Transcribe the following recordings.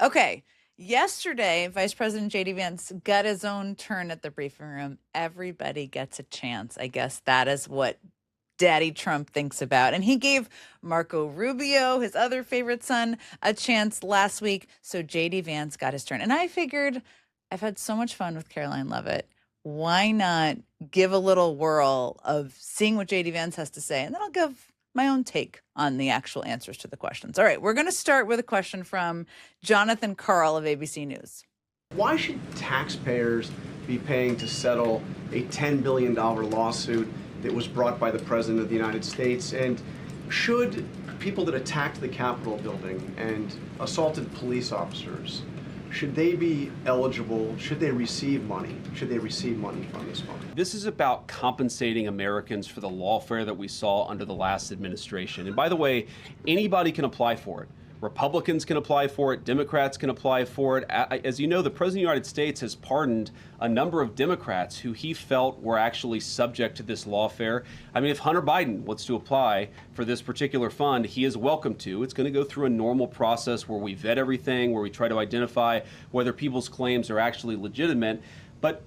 Okay. Yesterday, Vice President JD Vance got his own turn at the briefing room. Everybody gets a chance. I guess that is what Daddy Trump thinks about. And he gave Marco Rubio, his other favorite son, a chance last week. So JD Vance got his turn. And I figured I've had so much fun with Caroline Levitt. Why not give a little whirl of seeing what JD Vance has to say? And then I'll give my own take on the actual answers to the questions. All right, we're going to start with a question from Jonathan Karl of ABC News. Why should taxpayers be paying to settle a $10 billion lawsuit that was brought by the President of the United States? And should people that attacked the Capitol building and assaulted police officers, should they be eligible? Should they receive money? Should they receive money from this fund? This is about compensating Americans for the lawfare that we saw under the last administration. And by the way, anybody can apply for it. Republicans can apply for it. Democrats can apply for it. As you know, the President of the United States has pardoned a number of Democrats who he felt were actually subject to this lawfare. I mean, if Hunter Biden wants to apply for this particular fund, he is welcome to. It's going to go through a normal process where we vet everything, where we try to identify whether people's claims are actually legitimate. But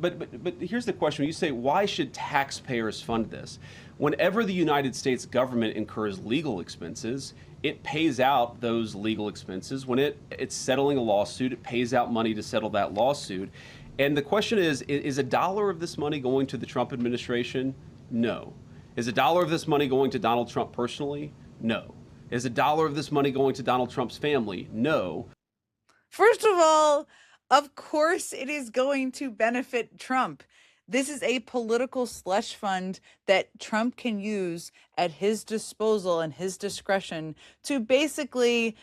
here's the question. You say, why should taxpayers fund this? Whenever the United States government incurs legal expenses, it pays out those legal expenses. When it's settling a lawsuit, it pays out money to settle that lawsuit. And the question is a dollar of this money going to the Trump administration? No. Is a dollar of this money going to Donald Trump personally? No. Is a dollar of this money going to Donald Trump's family? No. First of all, of course it is going to benefit Trump. This is a political slush fund that Trump can use at his disposal and his discretion to basically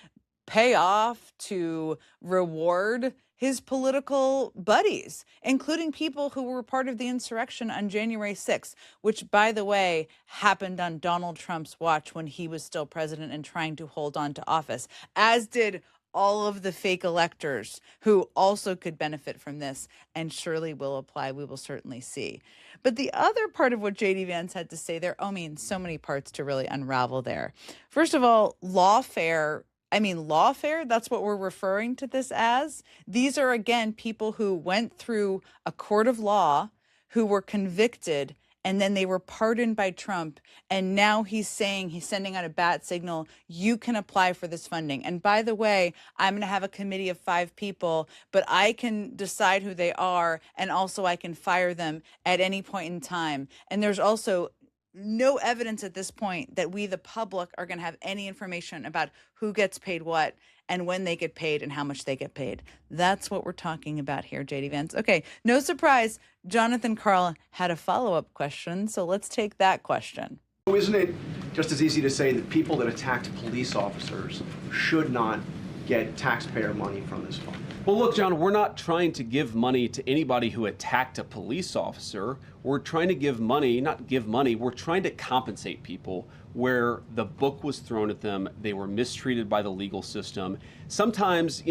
pay off, to reward his political buddies, including people who were part of the insurrection on January 6th, which, by the way, happened on Donald Trump's watch when he was still president and trying to hold on to office, as did all of the fake electors who also could benefit from this and surely will apply. We will certainly see. But the other part of what JD Vance had to say there, so many parts to really unravel there. First of all, lawfare, that's what we're referring to this as. These are, again, people who went through a court of law, who were convicted, and then they were pardoned by Trump. And now he's sending out a bat signal, you can apply for this funding. And by the way, I'm going to have a committee of 5 people, but I can decide who they are. And also I can fire them at any point in time. And there's also no evidence at this point that we, the public, are going to have any information about who gets paid what and when they get paid and how much they get paid. That's what we're talking about here, JD Vance. Okay, no surprise, Jonathan Karl had a follow-up question, so let's take that question. Isn't it just as easy to say that people that attacked police officers should not get taxpayer money from this fund? Well, look, John, we're not trying to give money to anybody who attacked a police officer. We're trying to we're trying to compensate people where the book was thrown at them. They were mistreated by the legal system. Sometimes,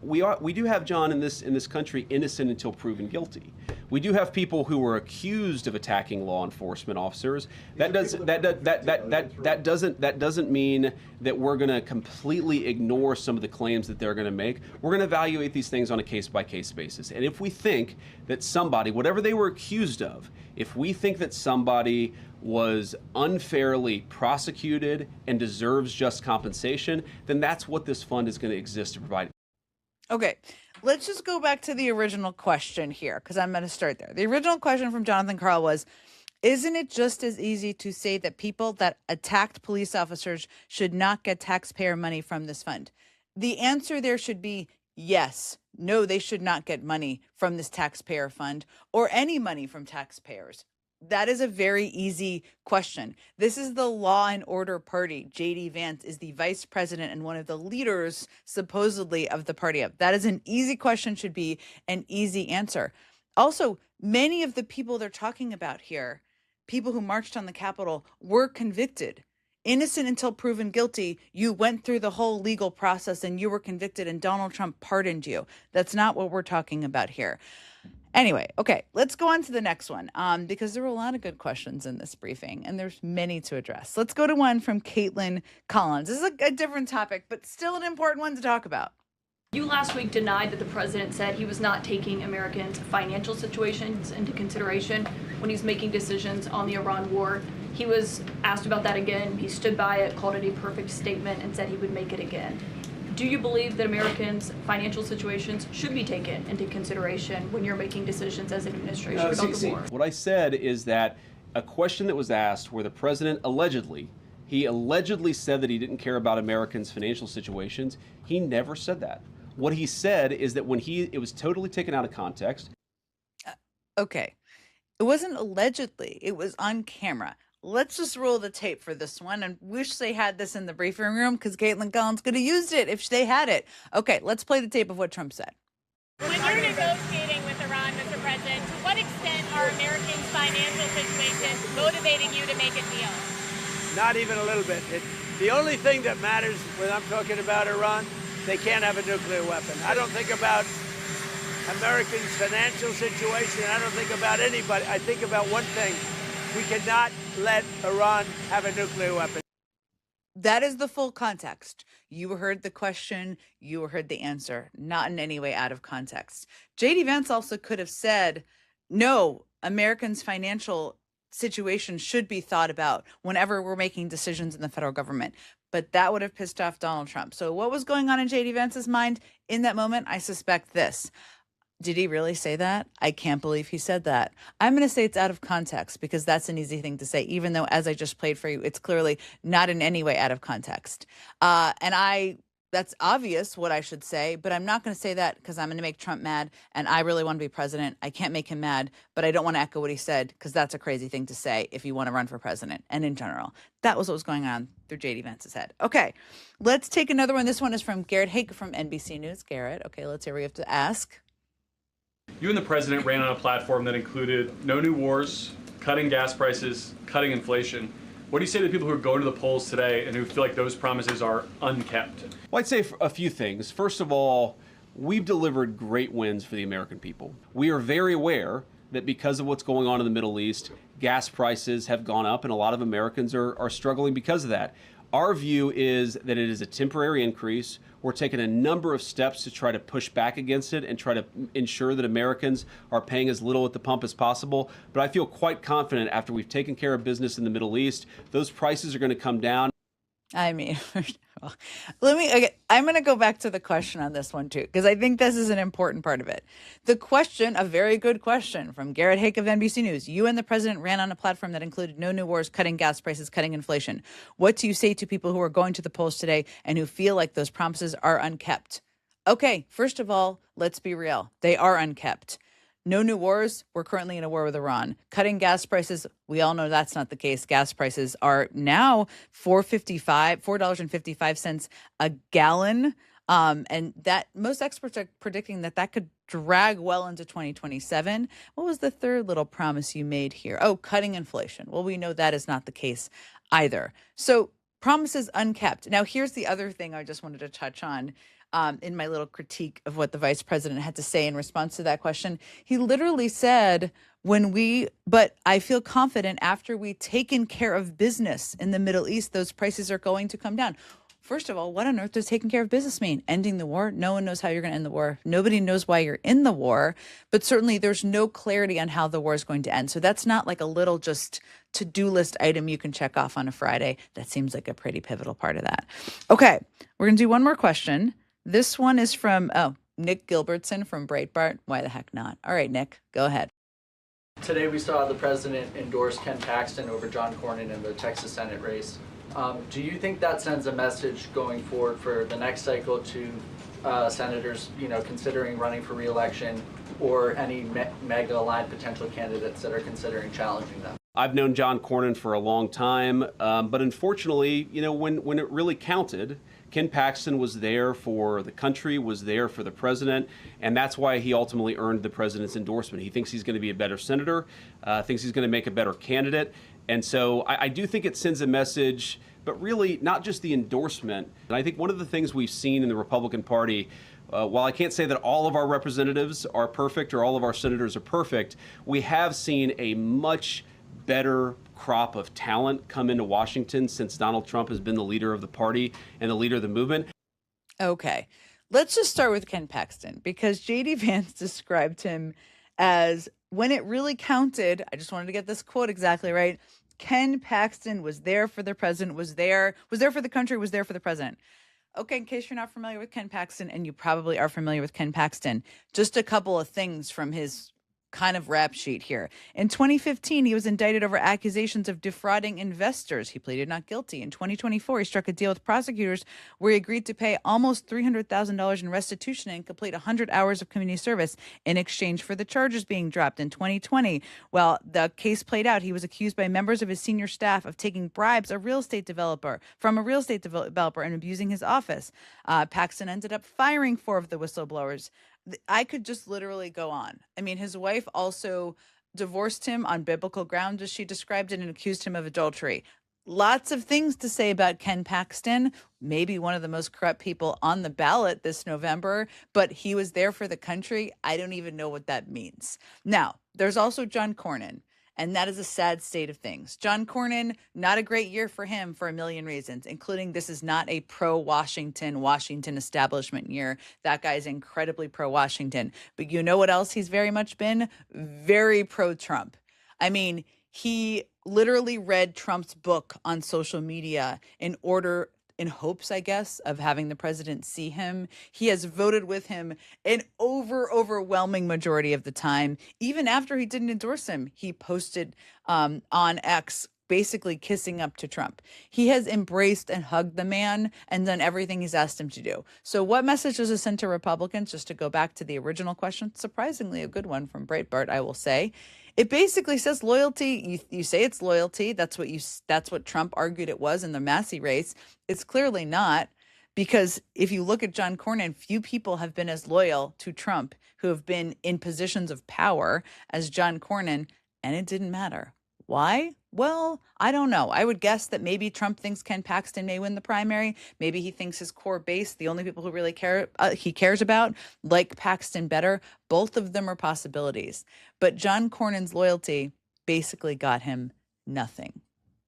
we do have, John, in this country, innocent until proven guilty. We do have people who were accused of attacking law enforcement officers. That doesn't mean that we're going to completely ignore some of the claims that they're going to make. We're going to evaluate these things on a case-by-case basis. And if we think that somebody, whatever they were accused of, if we think that somebody was unfairly prosecuted and deserves just compensation, then that's what this fund is going to exist to provide. Okay, let's just go back to the original question here, because I'm going to start there. The original question from Jonathan Karl was, isn't it just as easy to say that people that attacked police officers should not get taxpayer money from this fund? The answer there should be yes. No, they should not get money from this taxpayer fund or any money from taxpayers. That is a very easy question. This is the Law and Order Party. JD Vance is the vice president and one of the leaders, supposedly, of the party. That is an easy question, should be an easy answer. Also, many of the people they're talking about here, people who marched on the Capitol, were convicted. Innocent until proven guilty. You went through the whole legal process and you were convicted and Donald Trump pardoned you. That's not what we're talking about here. Anyway, okay, let's go on to the next one because there were a lot of good questions in this briefing and there's many to address. Let's go to one from Caitlin Collins. This is a different topic, but still an important one to talk about. You last week denied that the president said he was not taking Americans' financial situations into consideration when he's making decisions on the Iran war. He was asked about that again. He stood by it, called it a perfect statement, and said he would make it again. Do you believe that Americans' financial situations should be taken into consideration when you're making decisions as an administration about the war? What I said is that a question that was asked where the president allegedly said that he didn't care about Americans' financial situations, he never said that. What he said is that when it was totally taken out of context. Okay. It wasn't allegedly, it was on camera. Let's just roll the tape for this one and wish they had this in the briefing room because Caitlin Collins could have used it if they had it. Okay, let's play the tape of what Trump said. When you're negotiating with Iran, Mr. President, to what extent are Americans' financial situations motivating you to make a deal? Not even a little bit. The only thing that matters when I'm talking about Iran, they can't have a nuclear weapon. I don't think about Americans' financial situation. I don't think about anybody. I think about one thing. We cannot let Iran have a nuclear weapon. That is the full context. You heard the question, you heard the answer, not in any way out of context. JD Vance also could have said, no, Americans' financial situation should be thought about whenever we're making decisions in the federal government. But that would have pissed off Donald Trump. So what was going on in JD Vance's mind in that moment? I suspect this. Did he really say that? I can't believe he said that. I'm going to say it's out of context because that's an easy thing to say, even though, as I just played for you, it's clearly not in any way out of context. That's obvious what I should say, but I'm not going to say that because I'm going to make Trump mad and I really want to be president. I can't make him mad, but I don't want to echo what he said because that's a crazy thing to say if you want to run for president and in general. That was what was going on through JD Vance's head. Okay, let's take another one. This one is from Garrett Haake from NBC News. Garrett, okay, let's hear what you have to ask. You and the president ran on a platform that included no new wars, cutting gas prices, cutting inflation. What do you say to people who are going to the polls today and who feel like those promises are unkept? Well, I'd say a few things. First of all, we've delivered great wins for the American people. We are very aware that because of what's going on in the Middle East, gas prices have gone up and a lot of Americans are struggling because of that. Our view is that it is a temporary increase. We're taking a number of steps to try to push back against it and try to ensure that Americans are paying as little at the pump as possible. But I feel quite confident after we've taken care of business in the Middle East, those prices are going to come down. I mean, I'm going to go back to the question on this one too, because I think this is an important part of it. The question, a very good question from Garrett Haake of NBC News. You and the president ran on a platform that included no new wars, cutting gas prices, cutting inflation. What do you say to people who are going to the polls today and who feel like those promises are unkept? Okay, first of all, let's be real. They are unkept. No new wars. We're currently in a war with Iran. Cutting gas prices. We all know that's not the case. Gas prices are now $4.55 a gallon. And that most experts are predicting that could drag well into 2027. What was the third little promise you made here? Oh, cutting inflation. Well, we know that is not the case either. So promises unkept. Now, here's the other thing I just wanted to touch on. In my little critique of what the vice president had to say in response to that question. He literally said, but I feel confident after we've taken care of business in the Middle East, those prices are going to come down. First of all, what on earth does taking care of business mean? Ending the war? No one knows how you're going to end the war. Nobody knows why you're in the war, but certainly there's no clarity on how the war is going to end. So that's not like a little just to-do list item you can check off on a Friday. That seems like a pretty pivotal part of that. Okay, we're going to do one more question. This one is from, Nick Gilbertson from Breitbart. Why the heck not? All right, Nick, go ahead. Today we saw the president endorse Ken Paxton over John Cornyn in the Texas Senate race. Do you think that sends a message going forward for the next cycle to senators, considering running for re-election or any MAGA-aligned potential candidates that are considering challenging them? I've known John Cornyn for a long time, but unfortunately, when it really counted, Ken Paxton was there for the country, was there for the president, and that's why he ultimately earned the president's endorsement. He thinks he's going to be a better senator, thinks he's going to make a better candidate, and so I do think it sends a message, but really not just the endorsement. And I think one of the things we've seen in the Republican Party, while I can't say that all of our representatives are perfect or all of our senators are perfect, we have seen a much better crop of talent come into Washington since Donald Trump has been the leader of the party and the leader of the movement. Okay, Let's just start with Ken Paxton, because JD Vance described him as, when it really counted, I just wanted to get this quote exactly right, Ken Paxton was there for the president, was there for the country, was there for the president. Okay, in case you're not familiar with Ken Paxton, and you probably are familiar with Ken Paxton, just a couple of things from his kind of rap sheet here. In 2015, he was indicted over accusations of defrauding investors. He pleaded not guilty. In 2024, he struck a deal with prosecutors where he agreed to pay almost $300,000 in restitution and complete 100 hours of community service in exchange for the charges being dropped. In 2020, well, the case played out. He was accused by members of his senior staff of taking bribes from a real estate developer and abusing his office. Paxton ended up firing 4 of the whistleblowers. I could just literally go on. I mean, his wife also divorced him on biblical grounds, as she described it, and accused him of adultery. Lots of things to say about Ken Paxton, maybe one of the most corrupt people on the ballot this November, but he was there for the country. I don't even know what that means. Now, there's also John Cornyn. And that is a sad state of things. John Cornyn, not a great year for him for a million reasons, including this is not a pro-Washington establishment year. That guy's incredibly pro-Washington. But you know what else he's very much been? Very pro-Trump. I mean, he literally read Trump's book on social media in hopes, I guess, of having the president see him. He has voted with him an overwhelming majority of the time. Even after he didn't endorse him, he posted on X basically kissing up to Trump. He has embraced and hugged the man and done everything he's asked him to do. So what message does it send to Republicans? Just to go back to the original question, surprisingly a good one from Breitbart, I will say. It basically says loyalty. You say it's loyalty. That's what Trump argued it was in the Massey race. It's clearly not, because if you look at John Cornyn, few people have been as loyal to Trump who have been in positions of power as John Cornyn, and it didn't matter. Why? Well, I don't know. I would guess that maybe Trump thinks Ken Paxton may win the primary. Maybe he thinks his core base, the only people who really he cares about, like Paxton better. Both of them are possibilities. But John Cornyn's loyalty basically got him nothing.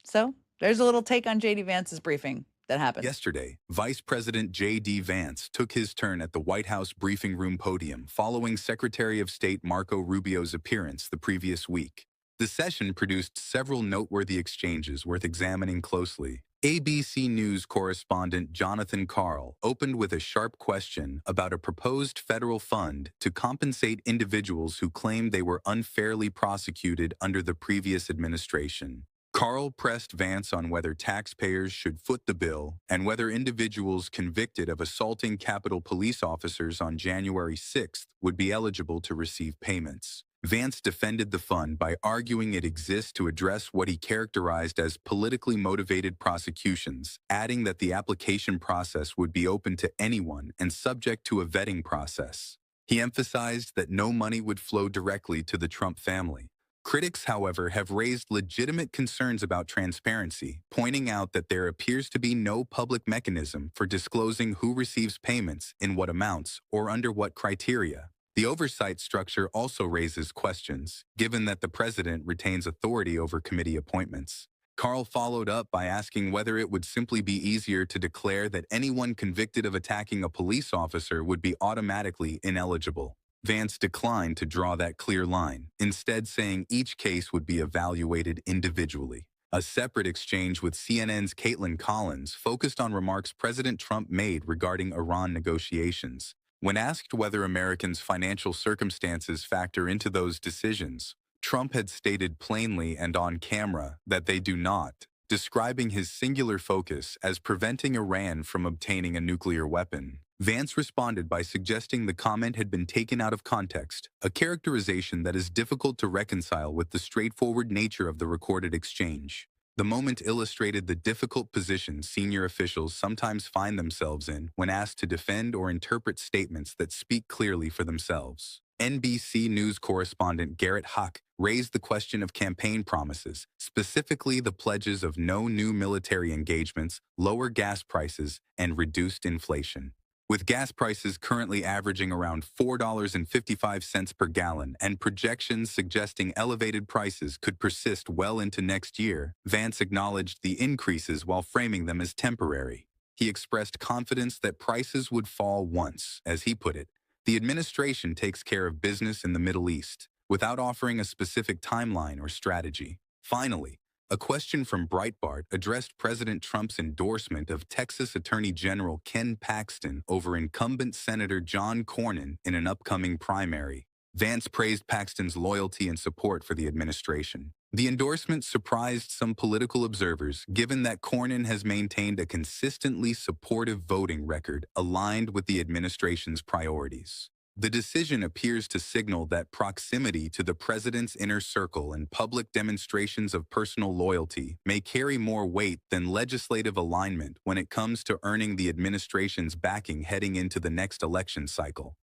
So there's a little take on JD Vance's briefing that happened. Yesterday, Vice President JD Vance took his turn at the White House briefing room podium following Secretary of State Marco Rubio's appearance the previous week. The session produced several noteworthy exchanges worth examining closely. ABC News correspondent Jonathan Karl opened with a sharp question about a proposed federal fund to compensate individuals who claimed they were unfairly prosecuted under the previous administration. Karl pressed Vance on whether taxpayers should foot the bill and whether individuals convicted of assaulting Capitol Police officers on January 6th would be eligible to receive payments. Vance defended the fund by arguing it exists to address what he characterized as politically motivated prosecutions, adding that the application process would be open to anyone and subject to a vetting process. He emphasized that no money would flow directly to the Trump family. Critics, however, have raised legitimate concerns about transparency, pointing out that there appears to be no public mechanism for disclosing who receives payments, in what amounts, or under what criteria. The oversight structure also raises questions, given that the president retains authority over committee appointments. Karl followed up by asking whether it would simply be easier to declare that anyone convicted of attacking a police officer would be automatically ineligible. Vance declined to draw that clear line, instead saying each case would be evaluated individually. A separate exchange with CNN's Caitlin Collins focused on remarks President Trump made regarding Iran negotiations. When asked whether Americans' financial circumstances factor into those decisions, Trump had stated plainly and on camera that they do not, describing his singular focus as preventing Iran from obtaining a nuclear weapon. Vance responded by suggesting the comment had been taken out of context, a characterization that is difficult to reconcile with the straightforward nature of the recorded exchange. The moment illustrated the difficult position senior officials sometimes find themselves in when asked to defend or interpret statements that speak clearly for themselves. NBC News correspondent Garrett Huck raised the question of campaign promises, specifically the pledges of no new military engagements, lower gas prices, and reduced inflation. With gas prices currently averaging around $4.55 per gallon and projections suggesting elevated prices could persist well into next year, Vance acknowledged the increases while framing them as temporary. he expressed confidence that prices would fall once, as he put it, the administration takes care of business in the Middle East, without offering a specific timeline or strategy. Finally, a question from Breitbart addressed President Trump's endorsement of Texas Attorney General Ken Paxton over incumbent Senator John Cornyn in an upcoming primary. Vance praised Paxton's loyalty and support for the administration. The endorsement surprised some political observers, given that Cornyn has maintained a consistently supportive voting record aligned with the administration's priorities. The decision appears to signal that proximity to the president's inner circle and public demonstrations of personal loyalty may carry more weight than legislative alignment when it comes to earning the administration's backing heading into the next election cycle.